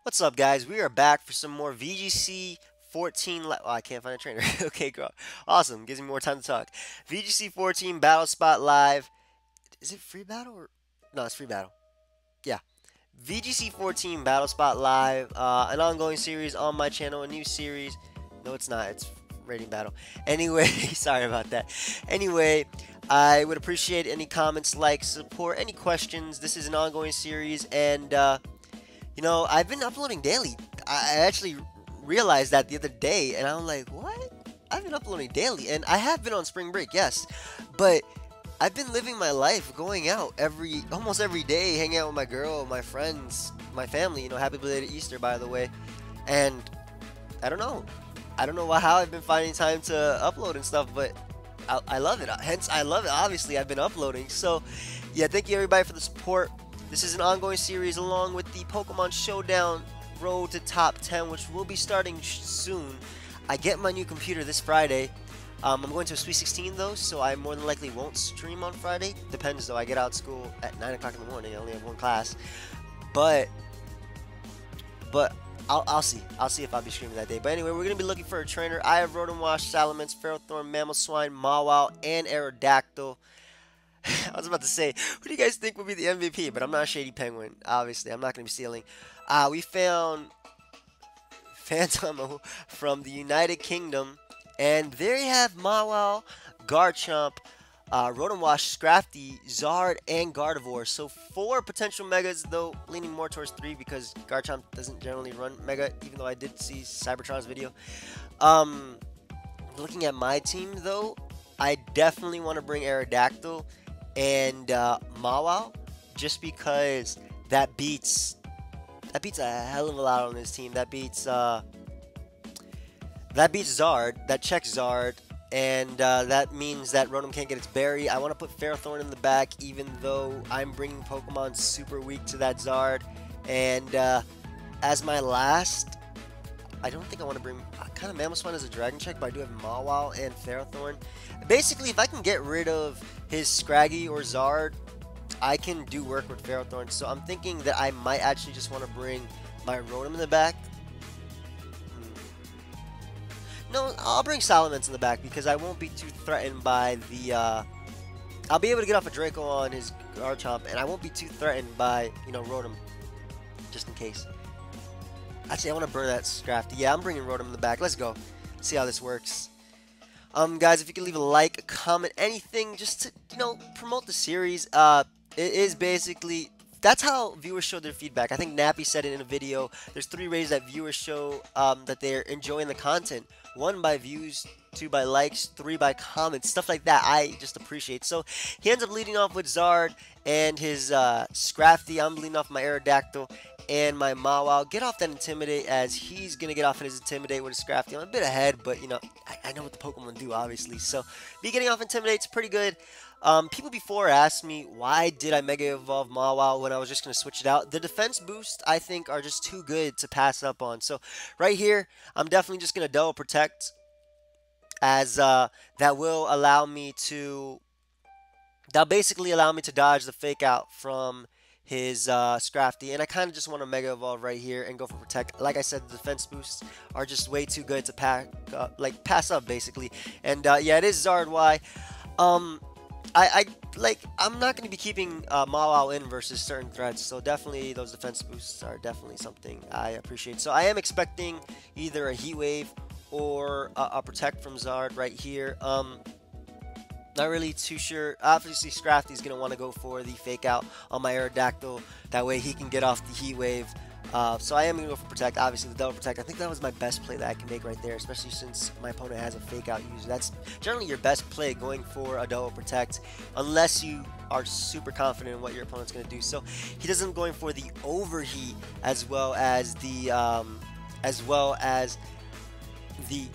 What's up, guys? We are back for some more VGC 14. Oh, I can't find a trainer. Okay, girl. Awesome. Gives me more time to talk. VGC 14 Battle Spot Live. Is it free battle or no? It's free battle. Yeah. VGC 14 Battle Spot Live. An ongoing series on my channel. A new series. No, it's not. It's rating battle. Anyway, sorry about that. Anyway, I would appreciate any comments, likes, support, any questions. This is an ongoing series, and I've been uploading daily. I actually realized that the other day, and I'm like, what? I've been uploading daily, and I have been on spring break, yes, but I've been living my life, going out almost every day, hanging out with my girl, my friends, my family. Happy belated Easter, by the way. And I don't know, how I've been finding time to upload and stuff, but I love it. Hence, I love it. Obviously, I've been uploading. So, yeah, thank you everybody for the support. This is an ongoing series along with the Pokemon Showdown Road to Top 10, which will be starting soon. I get my new computer this Friday. I'm going to a Sweet 16 though, so I more than likely won't stream on Friday. Depends though. I get out of school at 9 o'clock in the morning. I only have one class, but I'll see. I'll see if I'll be streaming that day. But anyway, we're gonna be looking for a trainer. I have Rotom-Wash, Salamence, Ferrothorn, Mamoswine, Mawile, and Aerodactyl. I was about to say, who do you guys think would be the MVP? But I'm not Shady Penguin. Obviously, I'm not going to be stealing. We found Phantom from the United Kingdom. And there you have Mawile, Garchomp, Rotom-Wash, Scrafty, Zard, and Gardevoir. So 4 potential Megas, though leaning more towards 3 because Garchomp doesn't generally run Mega, even though I did see Cybertron's video. Looking at my team, though, I definitely want to bring Aerodactyl and Mawile, just because that beats a hell of a lot on this team. That beats Zard, that checks Zard, and that means that Rotom can't get its berry. I want to put Ferrothorn in the back, even though I'm bringing Pokemon super weak to that Zard. And as my last, I don't think I want to bring kind of Mamoswine as a Dragon Check, but I do have Mawile and Ferrothorn. Basically, if I can get rid of his Scraggy or Zard, I can do work with Ferrothorn. So I'm thinking that I might actually just want to bring my Rotom in the back. No, I'll bring Salamence in the back because I won't be too threatened by the... I'll be able to get off a Draco on his Garchomp, and I won't be too threatened by, Rotom, just in case. Actually, I want to burn that Scrafty. Yeah, I'm bringing Rotom in the back. Let's go. See how this works. Guys, if you could leave a like, a comment, anything, just to, promote the series. It is basically, that's how viewers show their feedback. I think Nappy said it in a video. There's 3 ways that viewers show that they're enjoying the content. 1 by views, 2 by likes, 3 by comments, stuff like that. I just appreciate. So he ends up leading off with Zard and his Scrafty. I'm leading off my Aerodactyl and my Mawile. Get off that Intimidate, as he's going to get off in his Intimidate with his Scrafty. I'm a bit ahead, but, I know what the Pokemon do, obviously. So, me getting off Intimidate's pretty good. People before asked me, why did I Mega Evolve Mawile when I was just going to switch it out? The defense boosts, I think, are just too good to pass up on. So, right here, I'm definitely just going to Double Protect, as that will allow me to... That'll basically allow me to dodge the Fake Out from his Scrafty, and I kind of just want to Mega Evolve right here and go for Protect. Like I said, the defense boosts are just way too good to pass up, basically. And yeah, it is Zard Y. I'm not going to be keeping Mawile in versus certain threats, so definitely those defense boosts are definitely something I appreciate. So I am expecting either a Heat Wave or a Protect from Zard right here. Not really too sure. Obviously, Scrafty's going to want to go for the Fake Out on my Aerodactyl. That way he can get off the Heat Wave. So I am going to go for Protect. Obviously, the Double Protect. I think that was my best play that I can make right there, especially since my opponent has a Fake Out user. That's generally your best play, going for a Double Protect, unless you are super confident in what your opponent's going to do. So he doesn't going for the Overheat as well as the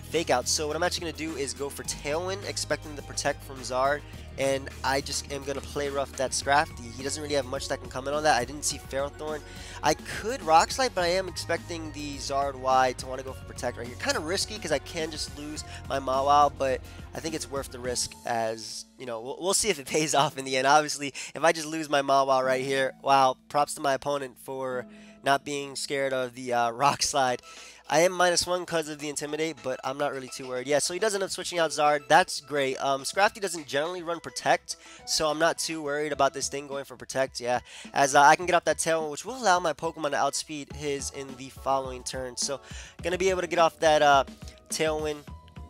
Fake Out. So what I'm actually going to do is go for Tailwind, expecting the Protect from Zard, and I just am going to play rough that Scrafty. He doesn't really have much that can come in on that. I didn't see Ferrothorn. I could Rock Slide, but I am expecting the Zard Y to want to go for Protect right here. Kind of risky because I can just lose my Mawile, but I think it's worth the risk, as, we'll see if it pays off in the end. Obviously, if I just lose my Mawile right here, wow, props to my opponent for not being scared of the Rock Slide. I am -1 because of the Intimidate, but I'm not really too worried. Yeah, so he does end up switching out Zard. That's great. Scrafty doesn't generally run Protect, so I'm not too worried about this thing going for Protect, yeah. As I can get off that Tailwind, which will allow my Pokemon to outspeed his in the following turn. So, going to be able to get off that Tailwind.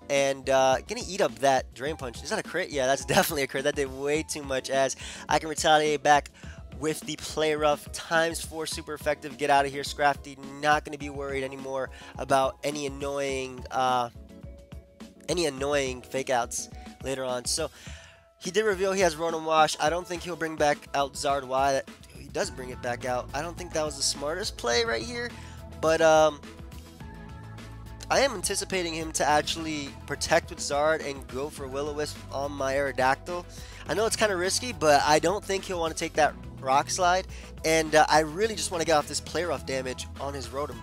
And gonna eat up that Drain Punch. Is that a crit? Yeah, that's definitely a crit. That did way too much, as I can retaliate back with the Play Rough ×4, super effective. Get out of here, Scrafty. Not gonna be worried anymore about any annoying fake outs later on. So he did reveal he has Rotom Wash. I don't think he'll bring back out Zard Y. He does bring it back out. I don't think that was the smartest play right here, but I am anticipating him to actually protect with Zard and go for Will-O-Wisp on my Aerodactyl. I know it's kind of risky, but I don't think he'll want to take that Rock Slide, and I really just want to get off this Play Rough damage on his Rotom.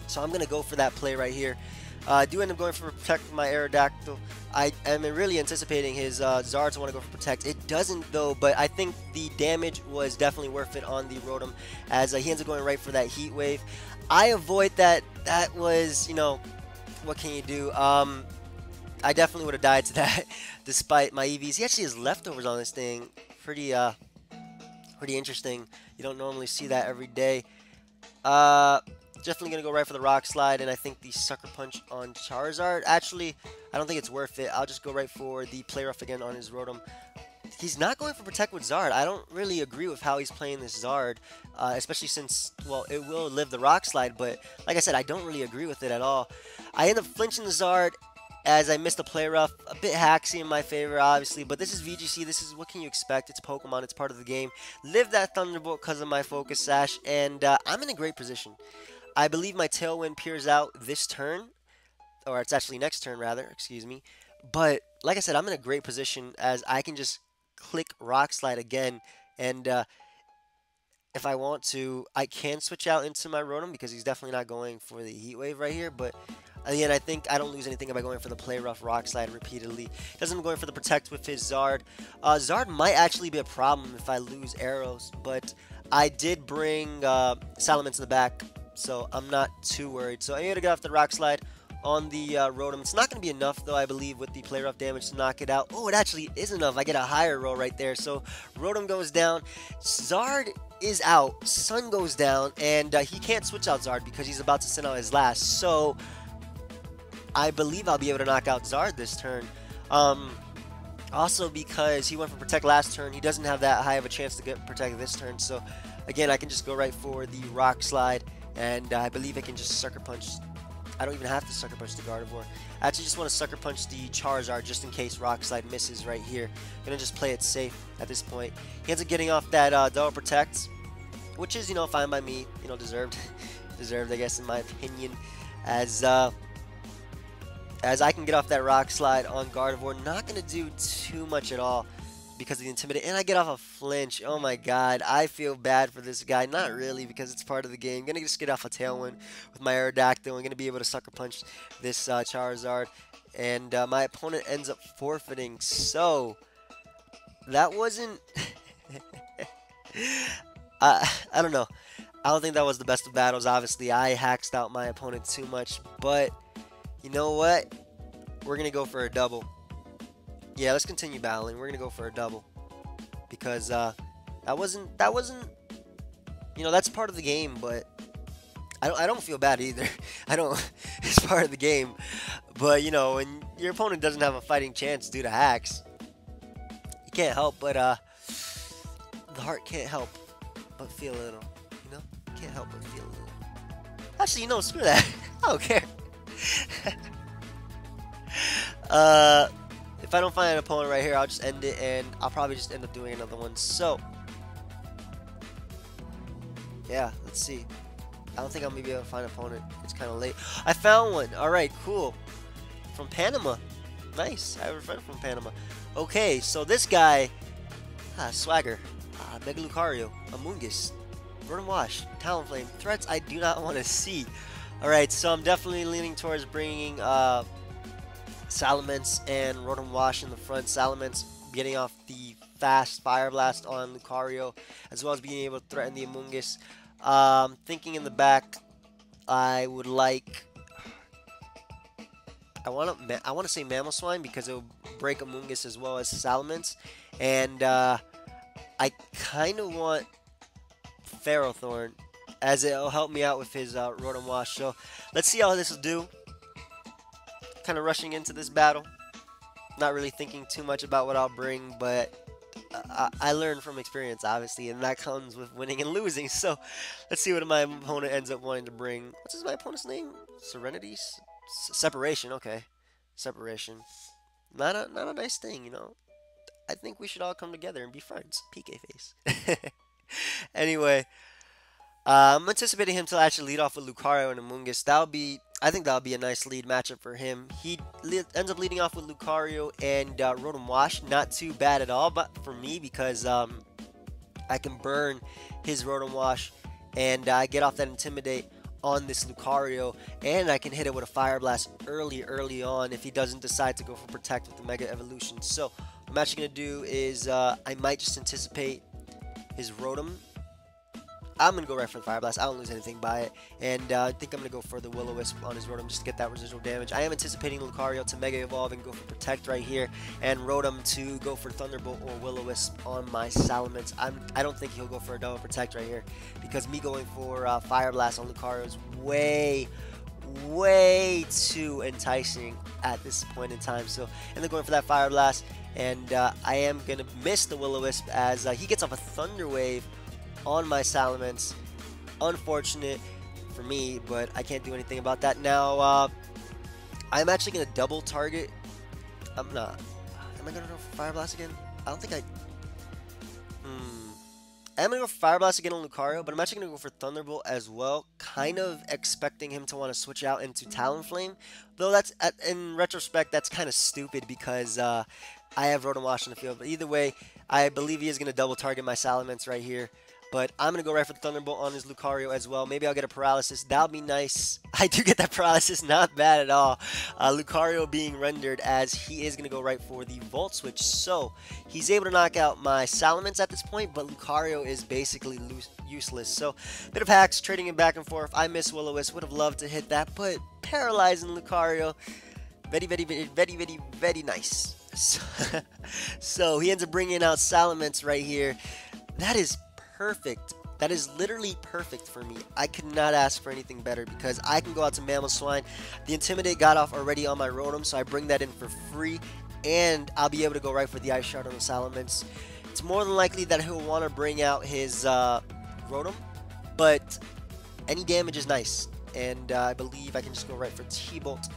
So I'm going to go for that play right here. I do end up going for Protect with my Aerodactyl. I am really anticipating his Zard to want to go for Protect. It doesn't though, but I think the damage was definitely worth it on the Rotom, as he ends up going right for that Heat Wave. I avoid that. That was, you know, what can you do? I definitely would have died to that despite my EVs. He actually has leftovers on this thing. Pretty interesting. You don't normally see that every day. Definitely going to go right for the Rock Slide, and I think the Sucker Punch on Charizard. Actually, I don't think it's worth it. I'll just go right for the Play Rough again on his Rotom. He's not going for Protect with Zard. I don't really agree with how he's playing this Zard, especially since, well, it will live the Rock Slide, but like I said, I don't really agree with it at all. I end up flinching the Zard as I missed the Play Rough. A bit hacksy in my favor, obviously, but this is VGC. This is, what can you expect? It's Pokemon. It's part of the game. Live that Thunderbolt because of my Focus Sash, and I'm in a great position. I believe my Tailwind peers out this turn, or it's actually next turn, rather, excuse me. But, like I said, I'm in a great position as I can just click Rock Slide again, and if I want to, I can switch out into my Rotom because he's definitely not going for the Heat Wave right here, but again, I think I don't lose anything by going for the Play Rough Rock Slide repeatedly. Doesn't going for the Protect with his Zard. Zard might actually be a problem if I lose arrows, but I did bring Salamence in the back, so I'm not too worried. So I'm going to get off the Rock Slide on the Rotom. It's not going to be enough, though, I believe, with the Play Rough damage to knock it out. Oh, it actually is enough. I get a higher roll right there. So Rotom goes down. Zard is out. Sun goes down, and he can't switch out Zard because he's about to send out his last. So I believe I'll be able to knock out Zard this turn. Also, because he went for Protect last turn, he doesn't have that high of a chance to get Protect this turn. So again, I can just go right for the Rock Slide, and I believe I can just Sucker Punch. I don't even have to Sucker Punch the Gardevoir. I actually just want to Sucker Punch the Charizard just in case Rock Slide misses right here. Gonna just play it safe at this point. He ends up getting off that Double Protect, which is, you know, fine by me. You know, deserved, I guess, in my opinion. As I can get off that Rock Slide on Gardevoir, not gonna do too much at all because of the Intimidate, and I get off a flinch. Oh my god, I feel bad for this guy. Not really, because it's part of the game. Gonna just get off a Tailwind with my Aerodactyl. I'm gonna be able to Sucker Punch this Charizard, and my opponent ends up forfeiting. So that wasn't I don't know. I don't think that was the best of battles. Obviously, I hacked out my opponent too much, but you know what? We're gonna go for a double. Yeah, let's continue battling. We're gonna go for a double because that wasn't, you know, that's part of the game. But I don't feel bad either. I don't. It's part of the game. But you know, when your opponent doesn't have a fighting chance due to hacks, you can't help but the heart can't help but feel a little. You know, can't help but feel a little. Actually, you know, screw that. I don't care. If I don't find an opponent right here, I'll just end it, and I'll probably just end up doing another one. So, yeah, let's see. I don't think I'm going to be able to find an opponent. It's kind of late. I found one. All right, cool. From Panama. Nice. I have a friend from Panama. Okay, so this guy, Swagger, Mega Lucario, Amoonguss, Rotom Wash, Talonflame, threats I do not want to see. All right, so I'm definitely leaning towards bringing Salamence and Rotom Wash in the front. Salamence getting off the fast Fire Blast on Lucario, as well as being able to threaten the Amoonguss. Thinking in the back, I would like. I want to say Mammal Swine because it will break Amoonguss as well as Salamence, and I kind of want Ferrothorn as it'll help me out with his Rotom Wash. So let's see how this will do. Kind of rushing into this battle, not really thinking too much about what I'll bring, but I learned from experience, obviously, and that comes with winning and losing. So let's see what my opponent ends up wanting to bring. What's my opponent's name? Serenity? Separation. Okay, Separation. Not a nice thing, you know. I think we should all come together and be friends. PK face. Anyway, I'm anticipating him to actually lead off with Lucario and Amoonguss. I think that'll be a nice lead matchup for him. He ends up leading off with Lucario and Rotom Wash. Not too bad at all, but for me because I can burn his Rotom Wash and get off that Intimidate on this Lucario, and I can hit it with a Fire Blast early on if he doesn't decide to go for Protect with the Mega Evolution. So what I'm actually gonna do is I might just anticipate his Rotom. I'm going to go right for the Fire Blast. I don't lose anything by it. And I think I'm going to go for the Will-O-Wisp on his Rotom just to get that residual damage. I am anticipating Lucario to Mega Evolve and go for Protect right here. And Rotom to go for Thunderbolt or Will-O-Wisp on my Salamence. I don't think he'll go for a double Protect right here. Because me going for Fire Blast on Lucario is way too enticing at this point in time. So, and then going for that Fire Blast. And I am going to miss the Will-O-Wisp as he gets off a Thunder Wave on my Salamence. Unfortunate for me, but I can't do anything about that. Now, I'm actually going to double target. I'm not. Am I going to go for Fire Blast again? I don't think I... I'm going to go for Fire Blast again on Lucario, but I'm actually going to go for Thunderbolt as well. Kind of expecting him to want to switch out into Talonflame. Though that's, in retrospect, that's kind of stupid because I have Rotom Wash in the field. But either way, I believe he is going to double target my Salamence right here. But I'm going to go right for the Thunderbolt on his Lucario as well. Maybe I'll get a Paralysis. That'll be nice. I do get that Paralysis. Not bad at all. Lucario being rendered as he is going to go right for the Volt Switch. So he's able to knock out my Salamence at this point, but Lucario is basically useless. So bit of hacks, trading him back and forth. I miss Will-O-Wisp. Would have loved to hit that, but paralyzing Lucario. Very nice. So he ends up bringing out Salamence right here. That is perfect. That is literally perfect for me. I could not ask for anything better because I can go out to Mammal Swine. The Intimidate got off already on my Rotom, so I bring that in for free, and I'll be able to go right for the Ice Shard on the Salamence. It's more than likely that he'll want to bring out his Rotom, but any damage is nice, and I believe I can just go right for T-Bolt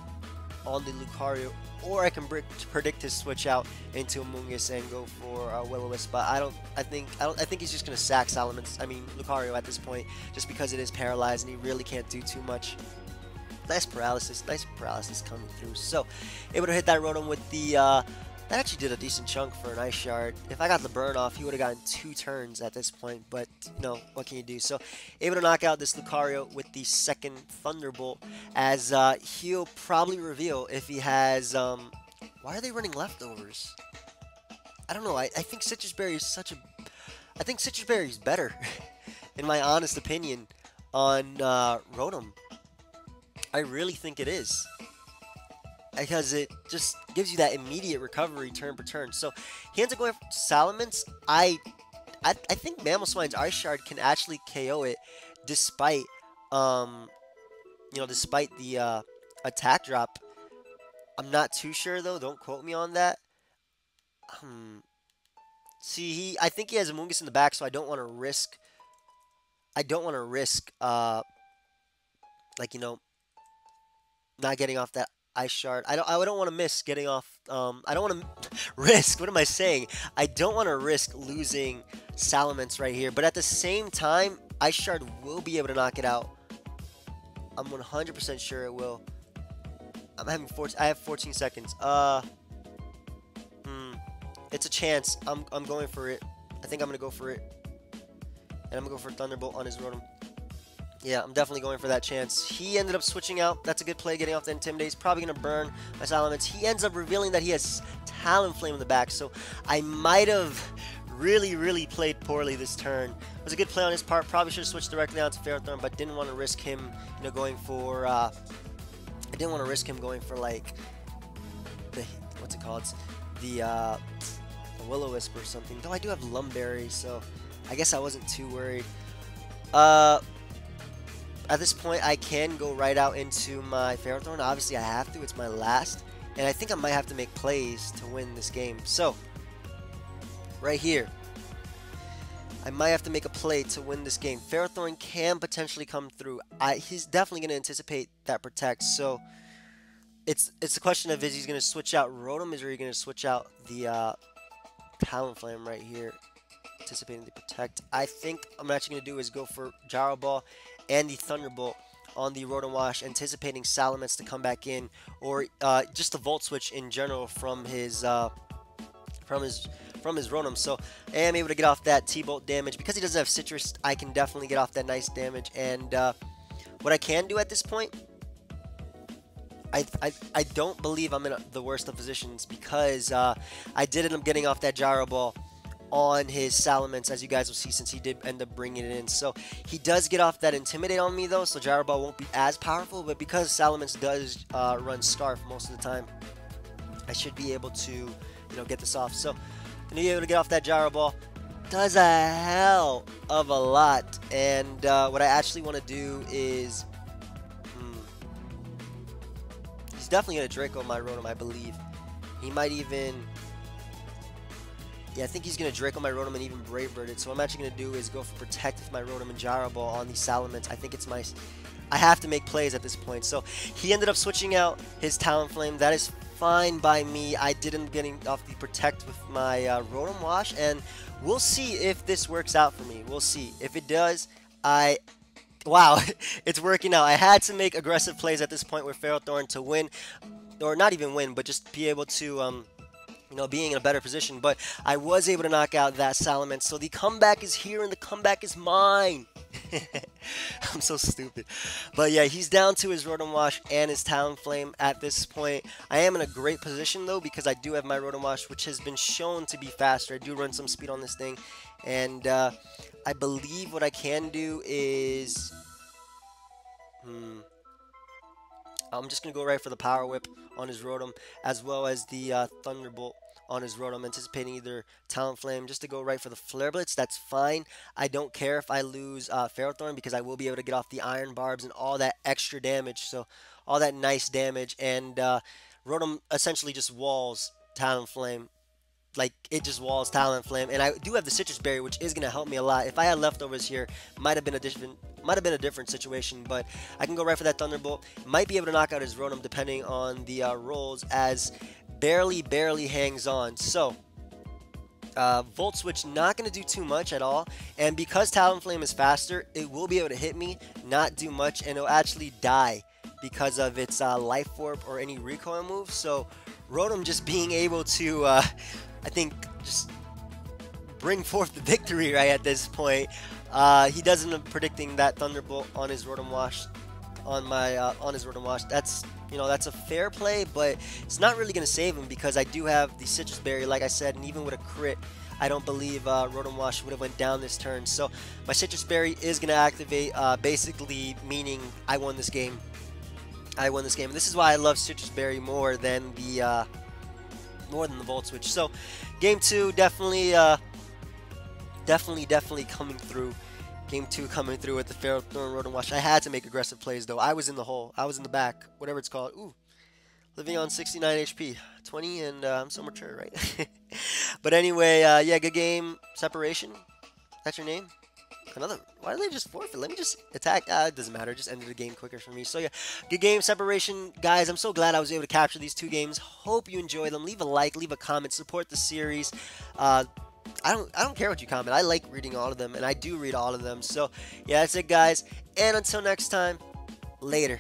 on the Lucario, or I can predict his switch out into Amoonguss and go for Will-O-Wisp. But I think he's just gonna sack Lucario at this point, just because it is paralyzed and he really can't do too much. Nice paralysis coming through. So able to hit that Rotom with the that actually did a decent chunk for an Ice Shard. If I got the burn off, he would have gotten 2 turns at this point, but you know, what can you do? So able to knock out this Lucario with the second Thunderbolt, as he'll probably reveal if he has why are they running leftovers? I don't know. I think Citrus Berry is I think Citrus Berry is better in my honest opinion on Rotom. I really think it is, because it just gives you that immediate recovery turn per turn. So he ends up going for Salamence. I think Mammal Swine's Ice Shard can actually KO it, despite despite the attack drop. I'm not too sure though. Don't quote me on that. See, I think he has Amoonguss in the back, so I don't want to risk. Like, you know, not getting off that Ice Shard. I don't want to miss getting off. I don't want to risk. What am I saying? I don't want to risk losing Salamence right here. But at the same time, Ice Shard will be able to knock it out. I'm 100% sure it will. I have 14 seconds. It's a chance. I'm going for it. I think I'm gonna go for it, and I'm gonna go for Thunderbolt on his Rotom. Yeah, I'm definitely going for that chance. He ended up switching out. That's a good play, getting off the Intimidate. He's probably going to burn my Salamence. He ends up revealing that he has Talonflame in the back, so I might have really played poorly this turn. It was a good play on his part. Probably should have switched directly onto Ferrothorn, but didn't want to risk him, going for. I didn't want to risk him going for like the what's it called? It's the Will-O-Wisp or something. Though I do have Lumberry, so I guess I wasn't too worried. At this point, I can go right out into my Ferrothorn. Obviously, I have to. It's my last. And I think I might have to make plays to win this game. So, right here, I might have to make a play to win this game. Ferrothorn can potentially come through. He's definitely going to anticipate that Protect. So, it's a question of is he going to switch out Rotom, or is he going to switch out the Talonflame right here, anticipating the Protect. I think I'm actually going to do is go for Gyro Ball and the Thunderbolt on the Rotom Wash, anticipating Salamence to come back in, or just a Volt Switch in general from his Rotom. So I am able to get off that T-Bolt damage. Because he doesn't have Citrus, I can definitely get off that nice damage. And what I can do at this point, I don't believe I'm in the worst of positions, because I did end up getting off that Gyro Ball on his Salamence, as you guys will see, since he did end up bringing it in. So he does get off that Intimidate on me, though, so Gyro Ball won't be as powerful, but because Salamence does run Scarf most of the time, I should be able to, get this off. So gonna be able to get off that Gyro Ball. Does a hell of a lot, and what I actually want to do is, he's definitely gonna Draco my Rotom, I believe. He might even. Yeah, I think he's going to Draco my Rotom and even Brave Bird it. So what I'm actually going to do is go for Protect with my Rotom and Gyro Ball on the Salamence. I think it's my... I have to make plays at this point. So he ended up switching out his Talonflame. That is fine by me. I did end up getting off the Protect with my Rotom Wash. And we'll see if this works out for me. We'll see. If it does, wow, it's working out. I had to make aggressive plays at this point with Ferrothorn to win. Or not even win, but just be able to... being in a better position, but I was able to knock out that Salamence. So the comeback is here, and the comeback is mine. I'm so stupid. But yeah, he's down to his Rotom Wash and his Talonflame at this point. I am in a great position, though, because I do have my Rotom Wash, which has been shown to be faster. I do run some speed on this thing, and I believe what I can do is... I'm just going to go right for the Power Whip on his Rotom, as well as the Thunderbolt on his Rotom, anticipating either Talonflame, just to go right for the Flare Blitz. That's fine. I don't care if I lose Ferrothorn, because I will be able to get off the Iron Barbs and all that extra damage, so all that nice damage, and Rotom essentially just walls Talonflame. Like, it just walls Talonflame, and I do have the Citrus Berry, which is going to help me a lot. If I had leftovers here, might have been a different situation, but I can go right for that Thunderbolt. Might be able to knock out his Rotom depending on the rolls, as barely hangs on. So Volt Switch not going to do too much at all, and because Talonflame is faster, it will be able to hit me, not do much, and it'll actually die because of its Life Orb or any recoil move. So Rotom just being able to I think just bring forth the victory right at this point. He does end up predicting that Thunderbolt on his Rotom Wash, on his Rotom Wash. That's that's a fair play, but it's not really going to save him, because I do have the Citrus Berry, like I said, and even with a crit, I don't believe Rotom Wash would have went down this turn. So my Citrus Berry is going to activate, basically meaning I won this game. And this is why I love Citrus Berry more than the Volt Switch. So game 2 definitely coming through. Game 2 coming through with the Ferrothorn Rotom Wash. I had to make aggressive plays, though. I was in the hole. I was in the back, whatever it's called. Ooh, living on 69 HP, 20, and I'm so mature, right? But anyway, yeah, good game. Separation. That's your name? Another. Why did they just forfeit? Let me just attack. It doesn't matter. Just ended the game quicker for me. So yeah, good game. Separation, guys. I'm so glad I was able to capture these 2 games. Hope you enjoy them. Leave a like, leave a comment, support the series. I don't care what you comment. I like reading all of them, and I do read all of them. So yeah, that's it, guys. And until next time, later.